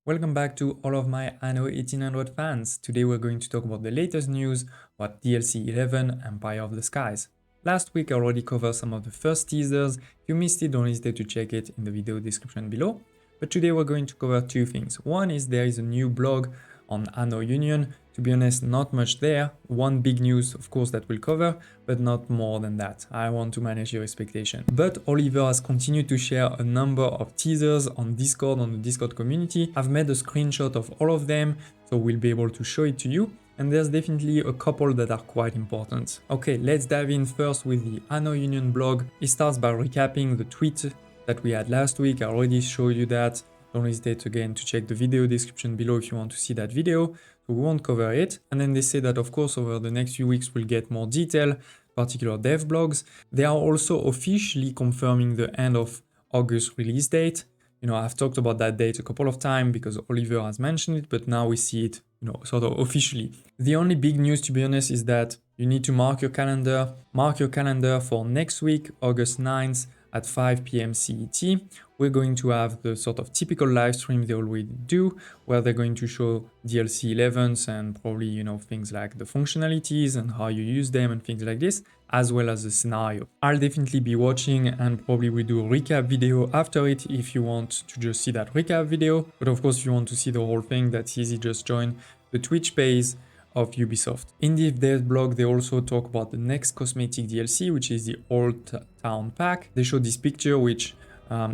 Welcome back to all of my Anno 1800 fans. Today we're going to talk about the latest news about DLC 11 Empire of the Skies. Last week I already covered some of the first teasers. If you missed it, don't hesitate to check it in the video description below. But today we're going to cover two things. One is there is a new blog on Anno Union. To be honest, not much there. One big news, of course, that we'll cover, but not more than that. I want to manage your expectation. But Oliver has continued to share a number of teasers on Discord, on the Discord community. I've made a screenshot of all of them, so we'll be able to show it to you. And there's definitely a couple that are quite important. Okay, let's dive in first with the Anno Union blog. It starts by recapping the tweet that we had last week. I already showed you that. Don't hesitate again to check the video description below if you want to see that video. So we won't cover it. And then they say that of course over the next few weeks we'll get more detail, particular dev blogs. They are also officially confirming the end of August release date. I've talked about that date a couple of times because Oliver has mentioned it, but now we see it, sort of officially. The only big news, to be honest, is that you need to mark your calendar. Mark your calendar for next week, August 9th at 5 p.m. CET. We're going to have the sort of typical live stream they always do, where they're going to show DLC 11s and probably, things like the functionalities and how you use them and things like this, as well as the scenario. I'll definitely be watching and probably will do a recap video after it if you want to just see that recap video. But of course, if you want to see the whole thing, that's easy, just join the Twitch page of Ubisoft. In the dev blog, they also talk about the next Cosmetic DLC, which is the Old Town Pack. They show this picture, which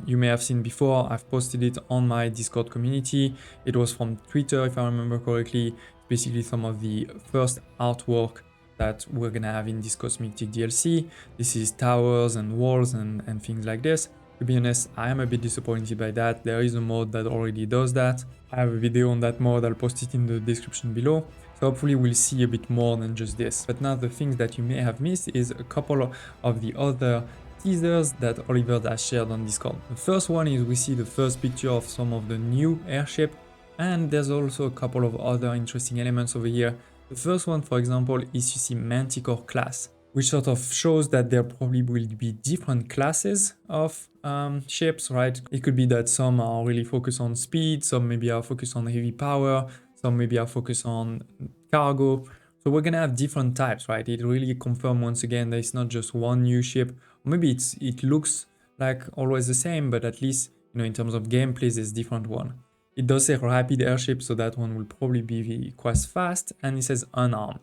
you may have seen before. I've posted it on my Discord community. It was from Twitter, if I remember correctly. Basically some of the first artwork that we're gonna have in this Cosmetic DLC. This is towers and walls and things like this. To be honest, I am a bit disappointed by that. There is a mod that already does that. I have a video on that mod, I'll post it in the description below. So hopefully we'll see a bit more than just this. But now the things that you may have missed is a couple of the other teasers that Oliver has shared on Discord. The first one is we see the first picture of some of the new airship, and there's also a couple of other interesting elements over here. The first one, for example, is you see Manticore class, which sort of shows that there probably will be different classes of ships, right? It could be that some are really focused on speed, some maybe are focused on heavy power, some maybe are focused on cargo. So we're gonna have different types, right? It really confirms once again that it's not just one new ship. Maybe it looks like always the same, but at least, in terms of gameplay, there's different one. It does say rapid airship, so that one will probably be quite fast, and it says unarmed.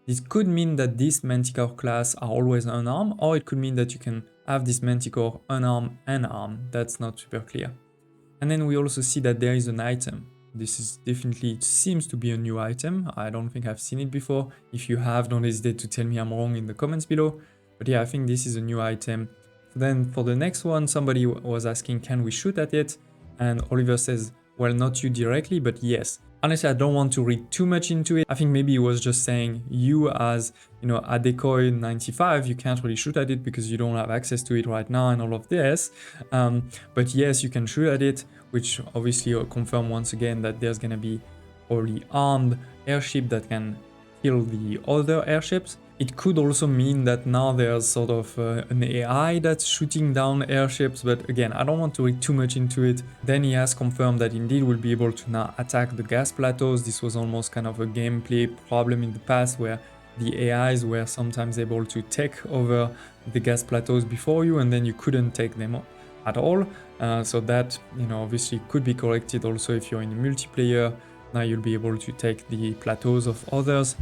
This could mean that this Manticore class are always unarmed, or it could mean that you can have this Manticore unarmed and armed. That's not super clear. And then we also see that there is an item. This is definitely, it seems to be a new item. I don't think I've seen it before. If you have, don't hesitate to tell me I'm wrong in the comments below. But yeah, I think this is a new item. Then for the next one, somebody was asking, can we shoot at it? And Oliver says, well, not you directly, but yes. Honestly, I don't want to read too much into it. I think maybe he was just saying you as, a decoy 95, you can't really shoot at it because you don't have access to it right now and all of this. But yes, you can shoot at it, which obviously will confirm once again that there's gonna be probably armed airship that can kill the other airships. It could also mean that now there's sort of an AI that's shooting down airships, but again, I don't want to read too much into it. Then he has confirmed that indeed we'll be able to now attack the gas plateaus. This was almost kind of a gameplay problem in the past where the AIs were sometimes able to take over the gas plateaus before you and then you couldn't take them at all. So that, obviously could be corrected also if you're in a multiplayer. Now you'll be able to take the plateaus of others.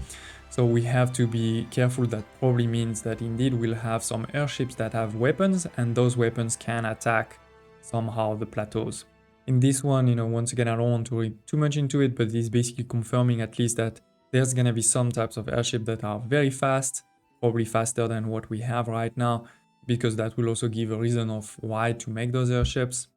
So we have to be careful. That probably means that indeed we'll have some airships that have weapons and those weapons can attack somehow the plateaus. In this one, once again, I don't want to read too much into it, but it's basically confirming at least that there's gonna be some types of airship that are very fast, probably faster than what we have right now, because that will also give a reason of why to make those airships.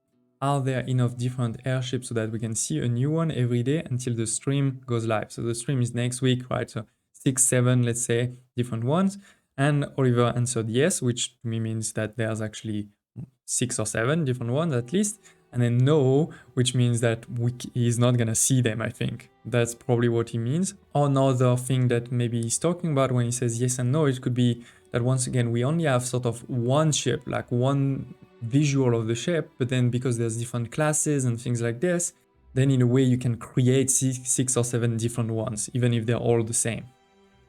Are there enough different airships so that we can see a new one every day until the stream goes live? So the stream is next week, right? So 6, 7, let's say, different ones. And Oliver answered yes, which to me means that there's actually 6 or 7 different ones at least. And then no, which means that he's not gonna see them, I think. That's probably what he means. Another thing that maybe he's talking about when he says yes and no, it could be that once again, we only have sort of one ship, like one visual of the ship, but then because there's different classes and things like this, then in a way you can create six or seven different ones, even if they're all the same.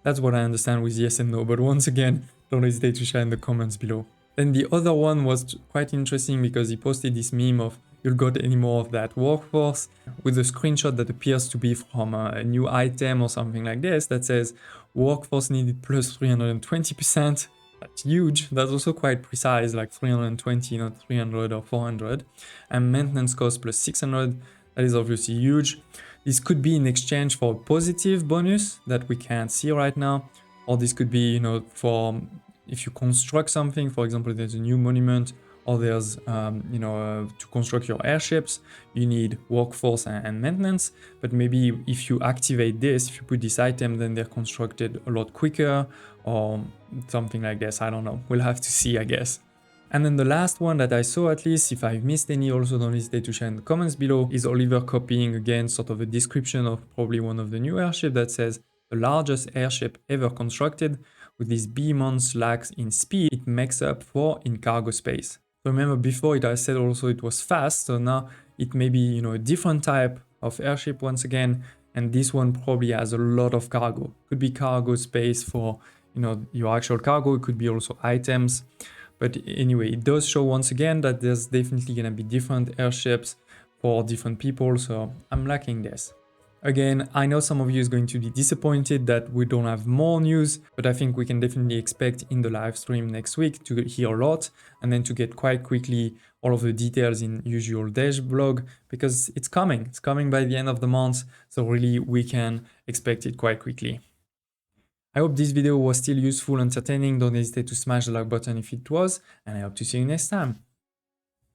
That's what I understand with yes and no, but once again, don't hesitate to share in the comments below. Then the other one was quite interesting because he posted this meme of you'll got any more of that workforce with a screenshot that appears to be from a new item or something like this that says workforce needed plus 320%. That's huge. That's also quite precise, like 320, not 300 or 400. And maintenance cost plus 600. That is obviously huge. This could be in exchange for a positive bonus that we can't see right now. Or this could be, for if you construct something, for example, there's a new monument, or there's, to construct your airships, you need workforce and maintenance. But maybe if you activate this, if you put this item, then they're constructed a lot quicker or something like this. I don't know. We'll have to see, I guess. And then the last one that I saw, at least, if I've missed any, also don't hesitate to share in the comments below, is Oliver copying again sort of a description of probably one of the new airships that says the largest airship ever constructed. With these B months lags in speed, it makes up for in cargo space. So remember before I said also it was fast, so now it may be, a different type of airship once again, and this one probably has a lot of cargo. Could be cargo space for, your actual cargo, it could be also items. But anyway, it does show once again that there's definitely gonna be different airships for different people, so I'm liking this. Again, I know some of you is going to be disappointed that we don't have more news, but I think we can definitely expect in the live stream next week to hear a lot and then to get quite quickly all of the details in usual Dash blog, because it's coming. It's coming by the end of the month, so really we can expect it quite quickly. I hope this video was still useful and entertaining. Don't hesitate to smash the like button if it was, and I hope to see you next time.